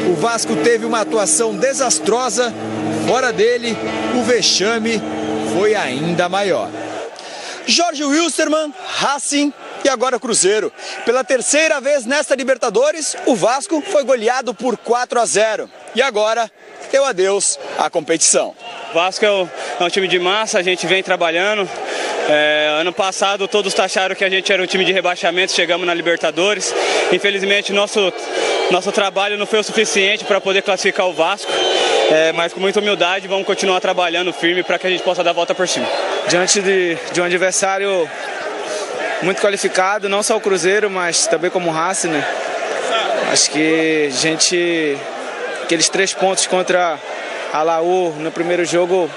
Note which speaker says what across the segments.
Speaker 1: O Vasco teve uma atuação desastrosa, fora dele, o vexame foi ainda maior. Jorge Wilstermann, Racing e agora Cruzeiro. Pela terceira vez nesta Libertadores, o Vasco foi goleado por 4-0. E agora deu adeus à competição.
Speaker 2: O Vasco é um time de massa, a gente vem trabalhando. Ano passado todos acharam que a gente era um time de rebaixamento, chegamos na Libertadores. Infelizmente nosso trabalho não foi o suficiente para poder classificar o Vasco. Mas com muita humildade vamos continuar trabalhando firme para que a gente possa dar a volta por cima.
Speaker 3: Diante de um adversário muito qualificado, não só o Cruzeiro, mas também como o Racing, né? Acho que aqueles 3 pontos contra a Laú no primeiro jogo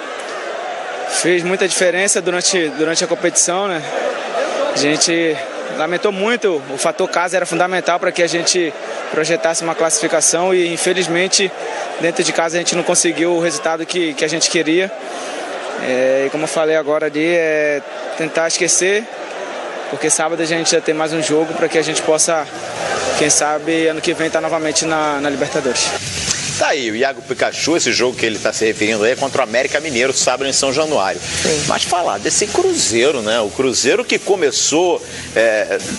Speaker 3: fez muita diferença durante a competição, né? A gente lamentou muito, o fator casa era fundamental para que a gente projetasse uma classificação e infelizmente dentro de casa a gente não conseguiu o resultado que a gente queria. E como eu falei agora ali, tentar esquecer, porque sábado a gente já tem mais um jogo para que a gente possa, quem sabe, ano que vem estar novamente na Libertadores.
Speaker 4: Tá aí, o Iago Pikachu, esse jogo que ele está se referindo aí é contra o América Mineiro, sábado em São Januário. Sim. Mas falar desse Cruzeiro, né? O Cruzeiro que começou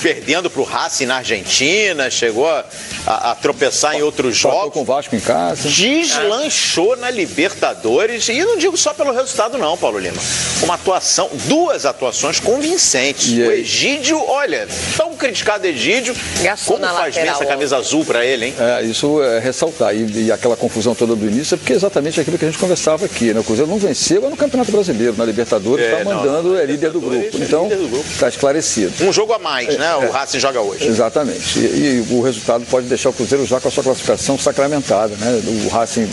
Speaker 4: perdendo para o Racing na Argentina, chegou a tropeçar em outros jogos.
Speaker 5: Com o Vasco em casa.
Speaker 4: Deslanchou na Libertadores, e não digo só pelo resultado não, Paulo Lima. Uma atuação, 2 atuações convincentes. O Egídio, olha, tão criticado Egídio,
Speaker 6: gastou
Speaker 4: como faz bem essa camisa azul para ele, hein?
Speaker 5: Isso é ressaltar. E aquela confusão toda do início é porque é exatamente aquilo que a gente conversava aqui, né? O Cruzeiro não venceu no Campeonato Brasileiro, na Libertadores, está mandando, é líder do grupo. Então, está esclarecido.
Speaker 4: Um jogo a mais, né? O Racing joga hoje.
Speaker 5: Exatamente. E o resultado pode deixar o Cruzeiro já com a sua classificação sacramentada, né? O Racing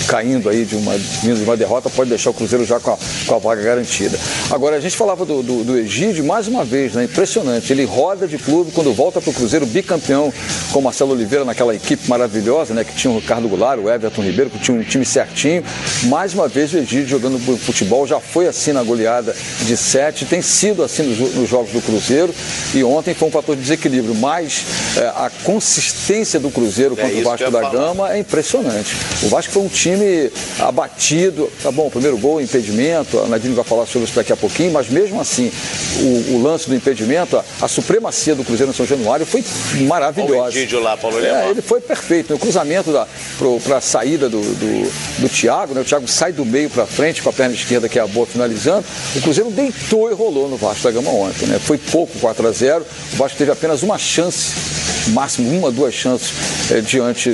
Speaker 5: caindo aí vindo de uma derrota pode deixar o Cruzeiro já com a vaga garantida. Agora, a gente falava do Egídio mais uma vez, né? Impressionante. Ele roda de clube quando volta para o Cruzeiro bicampeão com o Marcelo Oliveira naquela equipe maravilhosa, né? Que tinha o Ricardo Goulart, o Everton Ribeiro, que tinha um time certinho. Mais uma vez o Egídio jogando futebol, já foi assim na goleada de 7, tem sido assim nos jogos do Cruzeiro, e ontem foi um fator de desequilíbrio, mas a consistência do Cruzeiro contra o Vasco da Gama é impressionante. O Vasco foi um time abatido, tá bom, o primeiro gol, impedimento, a Nadine vai falar sobre isso daqui a pouquinho, mas mesmo assim, o lance do impedimento, a supremacia do Cruzeiro no São Januário foi maravilhosa.
Speaker 4: O Egídio lá, Paulo Lima.
Speaker 5: Ele foi perfeito, o cruzamento para a saída do Thiago, né? O Thiago sai do meio para frente com a perna esquerda, que é a boa, finalizando. O Cruzeiro deitou e rolou no Vasco da Gama ontem, né? Foi pouco, 4-0. O Vasco teve apenas uma chance, máximo 1 ou 2 chances diante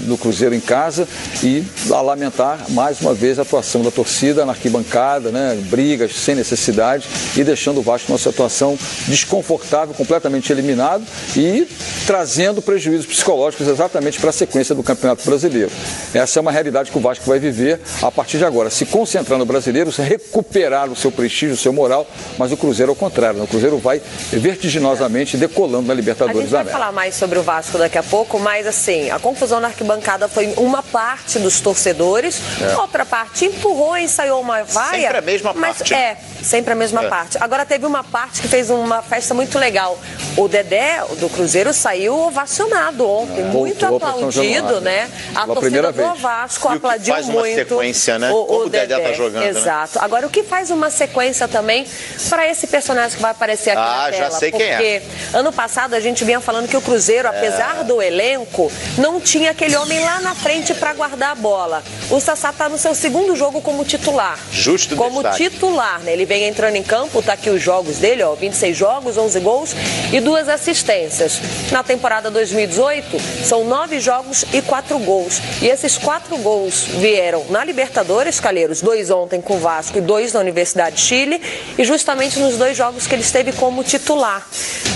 Speaker 5: do Cruzeiro em casa, e a lamentar mais uma vez a atuação da torcida na arquibancada, né? Brigas sem necessidade, e deixando o Vasco numa situação desconfortável, completamente eliminado e trazendo prejuízos psicológicos exatamente para a sequência do Campeonato Brasileiro. Essa é uma realidade que o Vasco vai viver a partir de agora. Se concentrar no Brasileiro, se recuperar o seu prestígio, o seu moral, mas o Cruzeiro ao contrário, né? O Cruzeiro vai vertiginosamente decolando na Libertadores da América.
Speaker 6: A gente vai falar mais sobre o Vasco daqui a pouco, mas assim, a confusão na arquibancada foi uma parte dos torcedores, outra parte empurrou, ensaiou uma vaia.
Speaker 4: Sempre a mesma parte.
Speaker 6: Sempre a mesma parte. Agora teve uma parte que fez uma festa muito legal. O Dedé, do Cruzeiro, saiu ovacionado ontem, muito aplaudido, né? A torcida do Vasco aplaudiu muito.
Speaker 4: Faz uma sequência, né? Como o Dedé tá jogando,
Speaker 6: exato. Né? Agora, o que faz uma sequência também para esse personagem que vai aparecer aqui na tela?
Speaker 4: Já sei quem é.
Speaker 6: Porque ano passado a gente vinha falando que o Cruzeiro, apesar do elenco, não tinha aquele homem lá na frente para guardar a bola. O Sassá está no seu segundo jogo como titular.
Speaker 4: Justo
Speaker 6: como
Speaker 4: destaque.
Speaker 6: Titular, né? Ele vem entrando em campo, tá aqui os jogos dele, 26 jogos, 11 gols e 2 assistências. Na temporada 2018, são 9 jogos e 4 gols. E esses 4 gols vieram na Libertadores, Calheiros, 2 ontem com o Vasco e 2 na Universidade de Chile, e justamente nos 2 jogos que ele esteve como titular.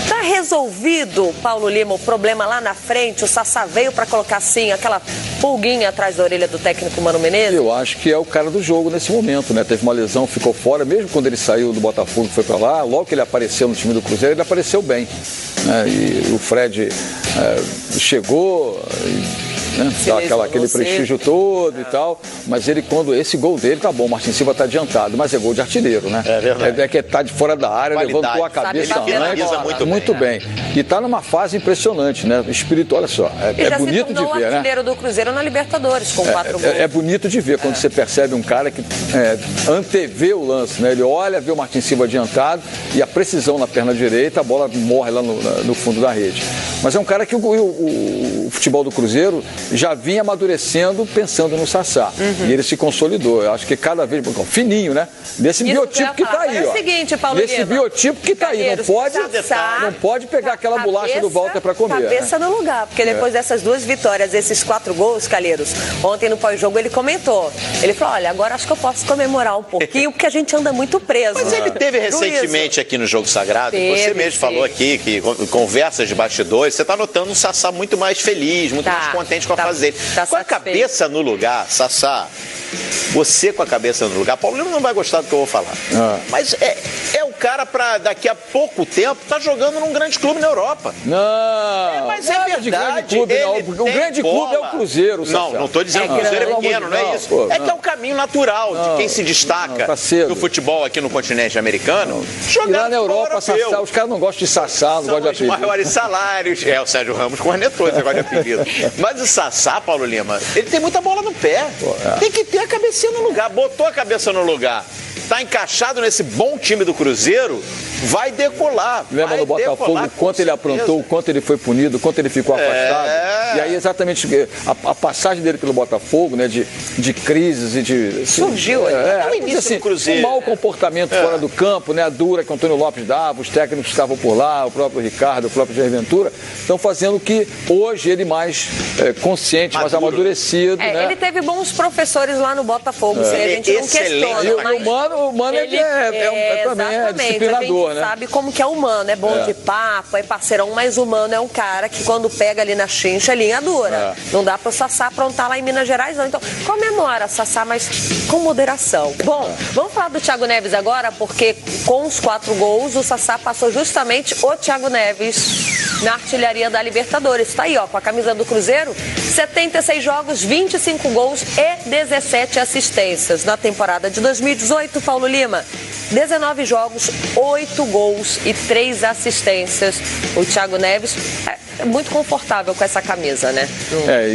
Speaker 6: Tá resolvido, Paulo Lima, o problema lá na frente? O Sassá veio para colocar, assim, aquela pulguinha atrás da orelha do técnico Mano Menezes?
Speaker 5: Eu acho que é o cara do jogo nesse momento, né? Teve uma lesão, ficou fora, mesmo quando ele saiu do Botafogo, foi para lá, logo que ele apareceu no time do Cruzeiro, ele apareceu bem, né? E o Fred chegou né? Dá aquele prestígio todo e tal, mas ele, quando esse gol dele, tá bom, o Martin Silva tá adiantado, mas é gol de artilheiro, né? É verdade. É que tá de fora da área, levantou a cabeça muito bem. E tá numa fase impressionante, né? Espírito, olha só, é bonito de ver, né?
Speaker 6: O artilheiro do Cruzeiro na Libertadores, com 4 gols.
Speaker 5: É bonito de ver quando você percebe um cara que antevê o lance, né? Ele olha, vê o Martin Silva adiantado e a precisão na perna direita, a bola morre lá no fundo da rede. Mas é um cara que o futebol do Cruzeiro já vinha amadurecendo pensando no Sassá. E ele se consolidou. Eu acho que cada vez... Fininho, né? Nesse biotipo que tá aí, ó.
Speaker 6: É o seguinte, Paulo
Speaker 5: Nesse biotipo que tá aí. Não pode pegar aquela bolacha do Walter para comer.
Speaker 6: Cabeça no lugar, porque depois dessas 2 vitórias, esses 4 gols, Calheiros, ontem no pós-jogo ele comentou. Ele falou, olha, agora acho que eu posso comemorar um pouquinho, porque a gente anda muito preso.
Speaker 4: Mas ele teve recentemente aqui no Jogo Sagrado, você mesmo falou aqui, que conversas de bastidores, você tá notando um Sassá muito mais feliz, muito mais contente com a fase dele. Com a cabeça no lugar, Sassá, você com a cabeça no lugar, Paulo não vai gostar do que eu vou falar. Mas é o cara para daqui a pouco tempo tá jogando num grande clube na Europa.
Speaker 5: Não,
Speaker 4: mas é verdade.
Speaker 5: De grande clube, não. O grande clube é o Cruzeiro, Sassá.
Speaker 4: Não tô dizendo que o Cruzeiro é pequeno, não é isso. Que é o caminho natural de quem se destaca no futebol aqui no continente americano.
Speaker 5: E lá na Europa, Sassá, os caras não gostam de Sassá, não gostam de apelido.
Speaker 4: Os maiores salários. O Sérgio Ramos cornetou esse negócio de apelido. Mas o Sassá, Paulo Lima, ele tem muita bola no pé. Tem que ter a cabecinha no lugar. Botou a cabeça no lugar. Tá encaixado nesse bom time do Cruzeiro, vai decolar.
Speaker 5: Lembra no Botafogo o quanto ele aprontou, o quanto ele foi punido, o quanto ele ficou afastado. E aí exatamente a passagem dele pelo Botafogo, né, de crises e de...
Speaker 6: Surgiu
Speaker 5: no início do Cruzeiro. Um mau comportamento fora do campo, né, a dura que o Antônio Lopes dava, os técnicos que estavam por lá, o próprio Ricardo, o próprio Jair Ventura, estão fazendo que hoje ele mais consciente, mais amadurecido. Né?
Speaker 6: Ele teve bons professores lá no Botafogo, a gente não questiona.
Speaker 5: O Mano também é disciplinador, né?
Speaker 6: Sabe como que é o Mano, é bom de papo, é parceirão, mas o Mano é um cara que quando pega ali na chincha é linha dura. Não dá pro Sassá aprontar lá em Minas Gerais, não. Então, comemora, Sassá, mas com moderação. Bom, vamos falar do Thiago Neves agora, porque com os 4 gols, o Sassá passou justamente o Thiago Neves na artilharia da Libertadores. Tá aí, ó, com a camisa do Cruzeiro, 76 jogos, 25 gols e 17 assistências. Na temporada de 2018, Paulo Lima, 19 jogos, 8 gols e 3 assistências. O Thiago Neves é muito confortável com essa camisa, né?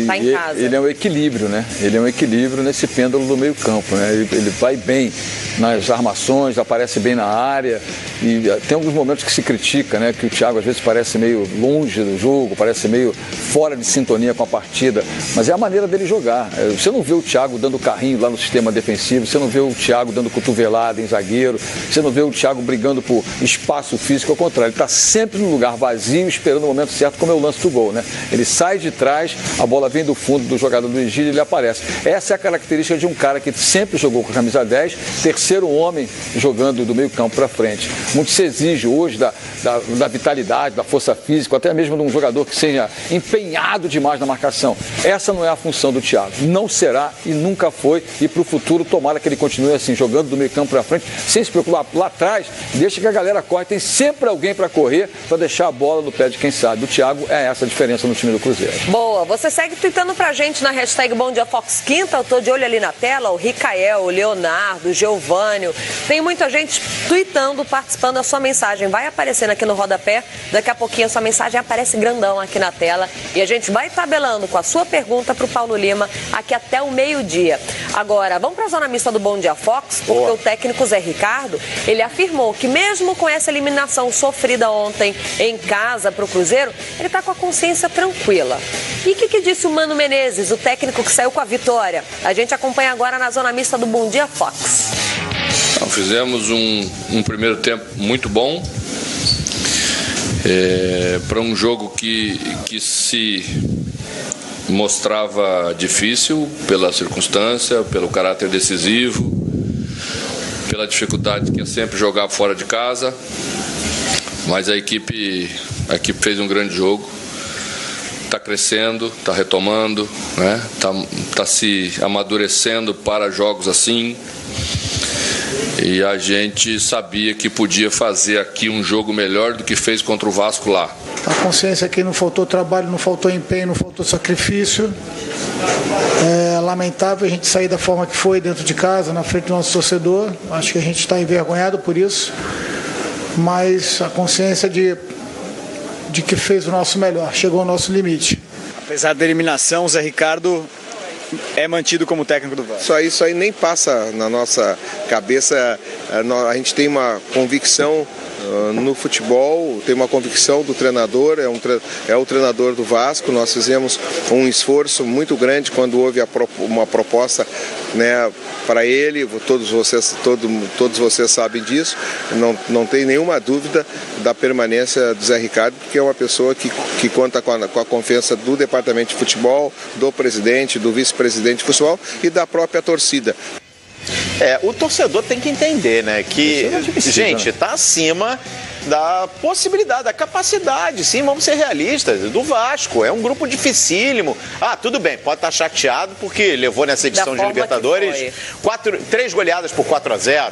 Speaker 6: Tá em casa.
Speaker 5: Ele é um equilíbrio, né? Ele é um equilíbrio nesse pêndulo do meio campo, né? Ele vai bem nas armações, aparece bem na área e tem alguns momentos que se critica, né? Que o Thiago às vezes parece meio longe do jogo, parece meio fora de sintonia com a partida, mas é a maneira dele jogar. Você não vê o Thiago dando carrinho lá no sistema defensivo, você não vê o Thiago dando cotovelada em zagueiro, você não vê o Thiago brigando por espaço físico, ao contrário, ele está sempre no lugar vazio, esperando o momento certo, como é o lance do gol, né? Ele sai de trás, a bola vem do fundo do jogador do Egídio e ele aparece. Essa é a característica de um cara que sempre jogou com a camisa 10, terceiro homem jogando do meio campo para frente. Muito se exige hoje da vitalidade, da força física, até mesmo de um jogador que seja empenhado demais na marcação. Essa não é a função do Thiago. Não será e nunca foi, e para o futuro tomara que ele continue assim, jogando do meio campo para frente, sem se preocupar lá atrás, deixa que a galera corre, tem sempre alguém para correr, para deixar a bola no pé de quem sabe. O Thiago é essa a diferença no time do Cruzeiro.
Speaker 6: Boa, você segue tweetando pra gente na hashtag Bom Dia Fox Quinta, eu tô de olho ali na tela, o Ricael, o Leonardo, o Geovânio, tem muita gente tweetando, participando da sua mensagem, vai aparecendo aqui no rodapé, daqui a pouquinho a sua mensagem aparece grandão aqui na tela e a gente vai tabelando com a sua pergunta pro Paulo Lima aqui até o meio-dia. Agora, vamos pra zona mista do Bom Dia Fox, porque o técnico Zé Ricardo, ele afirmou que mesmo com essa eliminação sofrida ontem em casa pro Cruzeiro, ele tá com a consciência tranquila. E o que disse o Mano Menezes, o técnico que saiu com a vitória? A gente acompanha agora na zona mista do Bom Dia Fox.
Speaker 7: Então, fizemos um primeiro tempo muito bom para um jogo que se mostrava difícil pela circunstância, pelo caráter decisivo, pela dificuldade que é sempre jogar fora de casa, mas a equipe fez um grande jogo, está crescendo, está retomando, né? Tá se amadurecendo para jogos assim. E a gente sabia que podia fazer aqui um jogo melhor do que fez contra o Vasco lá.
Speaker 8: A consciência que não faltou trabalho, não faltou empenho, não faltou sacrifício. É lamentável a gente sair da forma que foi dentro de casa, na frente do nosso torcedor. Acho que a gente está envergonhado por isso. Mas a consciência de que fez o nosso melhor, chegou ao nosso limite.
Speaker 1: Apesar da eliminação, o Zé Ricardo é mantido como técnico do Vasco.
Speaker 9: Isso aí nem passa na nossa cabeça. A gente tem uma convicção no futebol, tem uma convicção do treinador, é o treinador do Vasco. Nós fizemos um esforço muito grande quando houve uma proposta, né, para ele. Todos vocês sabem disso. Não tem nenhuma dúvida da permanência do Zé Ricardo, porque é uma pessoa que conta com a confiança do departamento de futebol, do presidente, do vice-presidente de futebol e da própria torcida.
Speaker 4: O torcedor tem que entender, né, que, gente, está acima da possibilidade, da capacidade, sim, vamos ser realistas, do Vasco. É um grupo dificílimo. Tudo bem, pode estar chateado porque levou nessa edição de Libertadores 3 goleadas por 4-0.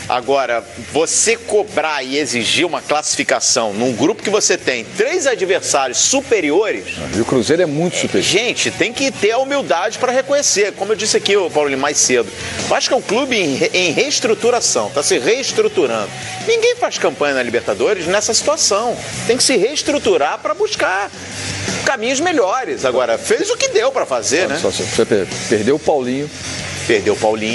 Speaker 4: Agora, você cobrar e exigir uma classificação num grupo que você tem 3 adversários superiores...
Speaker 5: E o Cruzeiro é muito superior.
Speaker 4: Gente, tem que ter a humildade para reconhecer. Como eu disse aqui, Paulinho, mais cedo. O Vasco é um clube em reestruturação, está se reestruturando. Ninguém faz campanha na Libertadores nessa situação. Tem que se reestruturar para buscar caminhos melhores. Agora, fez o que deu para fazer, né?
Speaker 5: Você perdeu o Paulinho.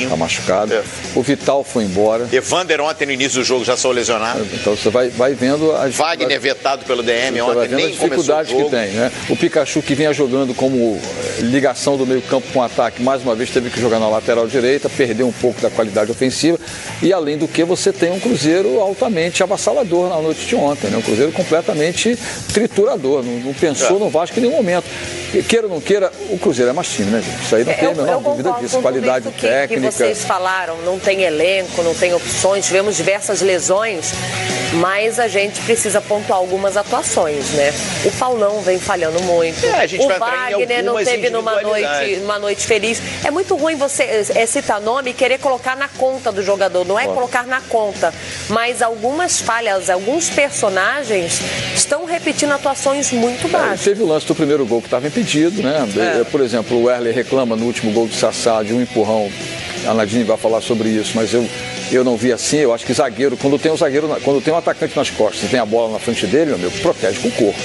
Speaker 5: Tá machucado. O Vital foi embora.
Speaker 4: Evander ontem no início do jogo já saiu lesionado.
Speaker 5: Então você vai vendo as...
Speaker 4: Wagner vetado pelo DM ontem, nem
Speaker 5: as dificuldades que tem, né? O Pikachu, que vinha jogando como ligação do meio campo com o ataque, mais uma vez teve que jogar na lateral direita, perdeu um pouco da qualidade ofensiva. E além do que, você tem um Cruzeiro altamente avassalador na noite de ontem, né? Um Cruzeiro completamente triturador, não pensou no Vasco em nenhum momento. Queira ou não queira, o Cruzeiro é mais time, né, gente? Isso aí não tem a menor dúvida disso. Qualidade técnica.
Speaker 6: Que vocês falaram, não tem elenco, não tem opções, tivemos diversas lesões, mas a gente precisa pontuar algumas atuações, né? O Paulão vem falhando muito. O Wagner não teve numa noite feliz. É muito ruim você citar nome e querer colocar na conta do jogador, não é colocar na conta, mas algumas falhas, alguns personagens estão repetindo atuações muito baixas.
Speaker 5: Teve o lance do primeiro gol que estava impedido, né? Por exemplo, o Werley reclama no último gol do Sassá de um empurrão. A Nadine vai falar sobre isso, mas eu não vi assim. Eu acho que zagueiro, quando tem um atacante nas costas e tem a bola na frente dele, meu amigo, protege com o corpo.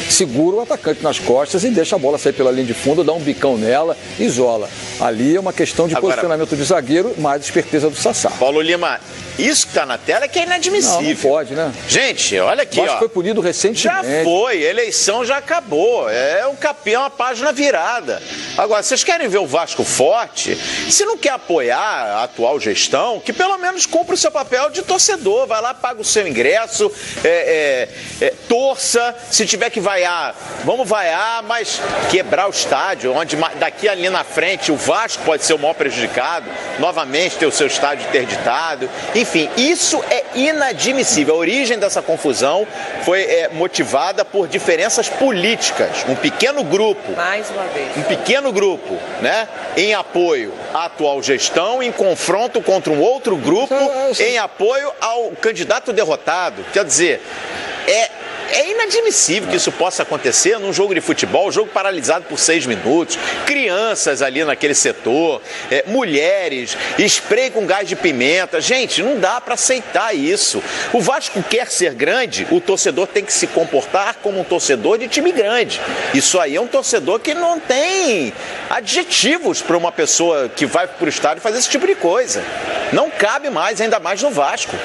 Speaker 5: Segura o atacante nas costas e deixa a bola sair pela linha de fundo, dá um bicão nela, isola. Ali é uma questão de posicionamento de zagueiro, mais esperteza do Sassá.
Speaker 4: Paulo Lima, isso que está na tela é que é inadmissível.
Speaker 5: Não pode, né?
Speaker 4: Gente, olha aqui,
Speaker 5: ó. Foi punido recentemente.
Speaker 4: Já foi, eleição já acabou. É um campeão, a página virada. Agora, vocês querem ver o Vasco forte? Se não quer apoiar a atual gestão, que pelo menos cumpra o seu papel de torcedor. Vai lá, paga o seu ingresso, torça. Se tiver que vaiar, vamos vaiar, mas quebrar o estádio, onde daqui ali na frente o Vasco pode ser o maior prejudicado, novamente ter o seu estádio interditado. Enfim, isso é inadmissível. A origem dessa confusão foi motivada por diferenças políticas. Um pequeno grupo,
Speaker 6: mais uma vez,
Speaker 4: né, em apoio à atual gestão, em confronto contra um outro grupo, em apoio ao candidato derrotado. Quer dizer, é inadmissível que isso possa acontecer num jogo de futebol, jogo paralisado por 6 minutos, crianças ali naquele setor, mulheres, spray com gás de pimenta. Gente, não dá para aceitar isso. O Vasco quer ser grande, o torcedor tem que se comportar como um torcedor de time grande. Isso aí é um torcedor que não tem adjetivos para uma pessoa que vai para o estádio fazer esse tipo de coisa. Não cabe mais, ainda mais no Vasco.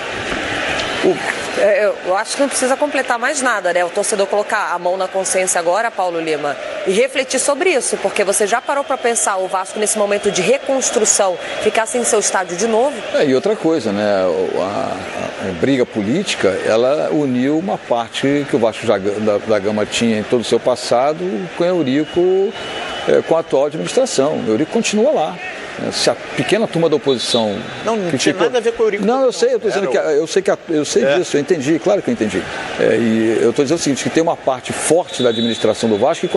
Speaker 6: Eu acho que não precisa completar mais nada, né? O torcedor colocar a mão na consciência agora, Paulo Lima, e refletir sobre isso, porque você já parou para pensar o Vasco nesse momento de reconstrução ficar sem seu estádio de novo?
Speaker 5: E outra coisa, né? A briga política, ela uniu uma parte que o Vasco da Gama tinha em todo o seu passado com o Eurico, com a atual administração. O Eurico continua lá. Se a pequena turma da oposição...
Speaker 4: Não tinha nada a ver com o Eurico.
Speaker 5: Não, eu sei, eu sei disso, eu entendi, claro que eu entendi. E eu estou dizendo o seguinte, que tem uma parte forte da administração do Vasco e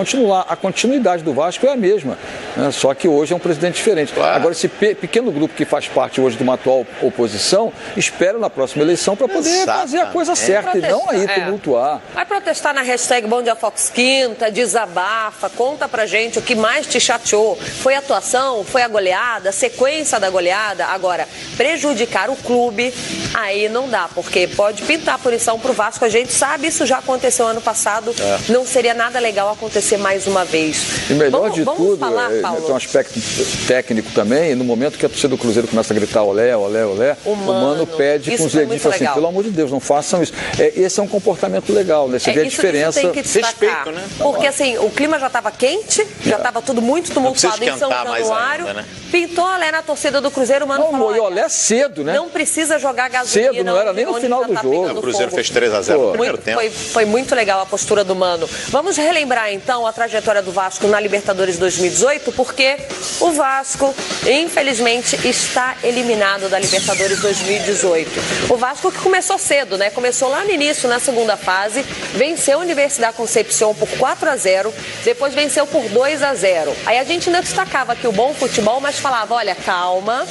Speaker 5: a continuidade do Vasco é a mesma. né? Só que hoje é um presidente diferente.
Speaker 4: Claro.
Speaker 5: Agora, esse pequeno grupo que faz parte hoje de uma atual oposição, espera na próxima eleição para poder fazer a coisa certa e não aí tumultuar.
Speaker 6: Vai protestar na hashtag Bom Dia Fox Quinta, desabafa, conta pra gente o que mais te chateou. Foi a atuação, foi a goleada, a sequência da goleada? Agora, prejudicar o clube, aí não dá, porque pode pintar punição pro Vasco, a gente sabe, isso já aconteceu ano passado, não seria nada legal acontecer mais uma vez.
Speaker 5: E melhor de
Speaker 6: vamos
Speaker 5: tudo,
Speaker 6: falar, Paulo?
Speaker 5: tem um aspecto técnico também, no momento que a torcida do Cruzeiro começa a gritar olé, olé, olé, o Mano pede com os dedinhos assim, pelo amor de Deus, não façam isso. Esse é um comportamento legal, né? Você vê a diferença.
Speaker 6: Isso tem que destacar, respeito, né? Porque assim, o clima já estava quente, já estava tudo muito tumultuado em São Januário. Ainda, né? Pintou olé na torcida do Cruzeiro, o Mano falou,
Speaker 5: e olé cedo, né?
Speaker 6: Não precisa jogar gasolina. Cedo,
Speaker 5: não era nem no final do jogo.
Speaker 4: O Cruzeiro fez 3-0 no primeiro tempo.
Speaker 6: Foi muito legal a postura do Mano. Vamos relembrar então a trajetória do Vasco na Libertadores 2018, porque o Vasco, infelizmente, está eliminado da Libertadores 2018. O Vasco que começou cedo, né? Começou lá no início, na segunda fase, venceu a Universidade Concepción por 4-0, depois venceu por 2-0. Aí a gente não destacava aqui o bom futebol, mas falava, olha, calma,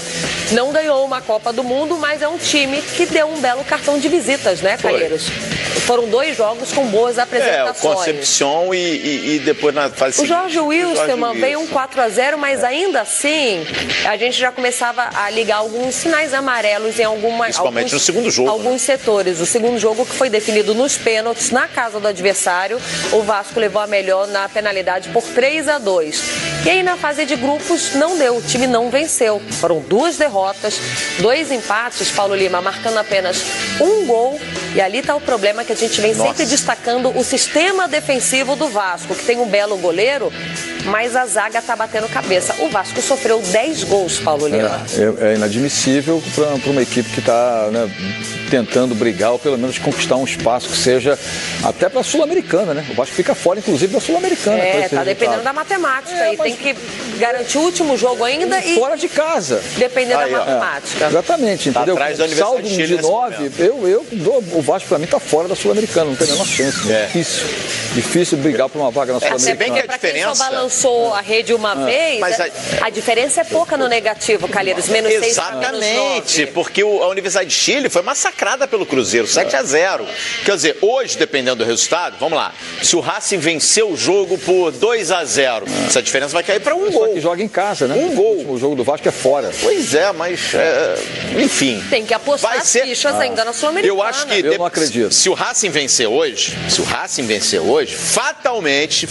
Speaker 6: não ganhou uma Copa do Mundo, mas é um time que deu um belo cartão de visitas, né, Calheiros? Foram 2 jogos com boas apresentações.
Speaker 4: O Concepción e depois na fase seguinte.
Speaker 6: O Jorge Wilstermann veio um 4-0, mas ainda assim, a gente já começava a ligar alguns sinais amarelos em
Speaker 4: principalmente no segundo jogo.
Speaker 6: Alguns setores. O segundo jogo que foi definido nos pênaltis, na casa do adversário, o Vasco levou a melhor na penalidade por 3-2. E aí na fase de grupos não deu, o time não venceu. Foram 2 derrotas, 2 empates, Paulo Lima marcando apenas 1 gol. E ali está o problema que a gente vem sempre destacando, o sistema defensivo do Vasco, que tem um belo goleiro, mas a zaga está batendo cabeça. O Vasco sofreu 10 gols, Paulo Lima.
Speaker 5: É inadmissível para uma equipe que está, né, tentando brigar ou pelo menos conquistar um espaço que seja até para a Sul-Americana, né? O Vasco fica fora, inclusive, da Sul-Americana.
Speaker 6: Está dependendo da matemática e tem que garantir o último jogo ainda e
Speaker 5: fora de casa.
Speaker 6: Dependendo da matemática.
Speaker 5: Exatamente, entendeu?
Speaker 4: Tá atrás da
Speaker 5: Saldo de 9, o Vasco para mim está fora da Sul-Americana, não tem a menor chance. Difícil brigar por uma vaga na Sul-Americana.
Speaker 4: Se bem que a diferença...
Speaker 6: Quem só balançou a rede uma vez, mas a diferença é pouca no negativo, Calheiros, menos 6.
Speaker 4: Exatamente, porque a Universidade de Chile foi massacrada pelo Cruzeiro, 7-0. Quer dizer, hoje, dependendo do resultado, vamos lá, se o Racing vencer o jogo por 2-0, essa diferença vai cair para 1 gol.
Speaker 5: Só que joga em casa, né?
Speaker 4: 1 gol.
Speaker 5: O jogo do Vasco é fora.
Speaker 4: Pois é, mas enfim.
Speaker 6: Tem que apostar as fichas ainda na Sul-Americana.
Speaker 4: Eu acho que
Speaker 5: eu não acredito.
Speaker 4: Se o Racing vencer hoje, fatalmente,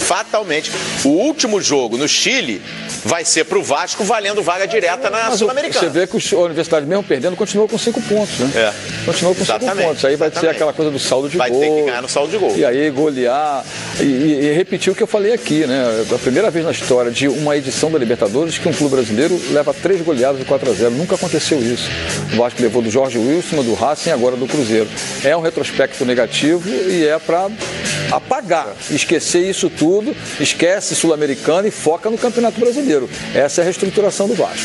Speaker 4: o último jogo no Chile vai ser pro Vasco valendo vaga direta na Sul-Americana.
Speaker 5: Você vê que a Universidade, mesmo perdendo, continua com 5 pontos, né? Continua com 5 pontos. Aí vai ser aquela coisa do saldo de gol.
Speaker 4: Vai ter que ganhar no saldo de gol.
Speaker 5: E aí golear e repetir o que eu falei aqui, né? A primeira vez na história de uma edição da Libertadores que um clube brasileiro leva 3 goleadas de 4-0. Nunca aconteceu isso. O Vasco levou do Jorge Wilstermann, do Racing e agora do Cruzeiro. É um retrospecto negativo e é para apagar, esquecer isso tudo, esquece Sul-Americana e foca no Campeonato Brasileiro. Essa é a reestruturação do Vasco.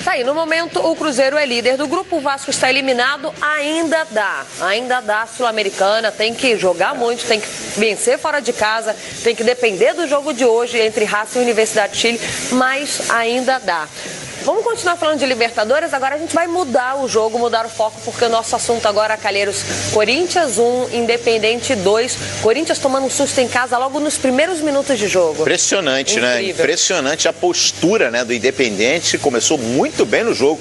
Speaker 6: Tá aí, no momento o Cruzeiro é líder do grupo, o Vasco está eliminado, ainda dá Sul-Americana, tem que jogar muito, tem que vencer fora de casa, tem que depender do jogo de hoje entre Racing e Universidade de Chile, mas ainda dá. Vamos continuar falando de Libertadores, agora a gente vai mudar o jogo, mudar o foco, porque o nosso assunto agora, Calheiros, Corinthians 1, Independente 2, Corinthians tomando um susto em casa logo nos primeiros minutos de jogo.
Speaker 4: Impressionante, né? Impressionante a postura, né, do Independente, começou muito bem no jogo.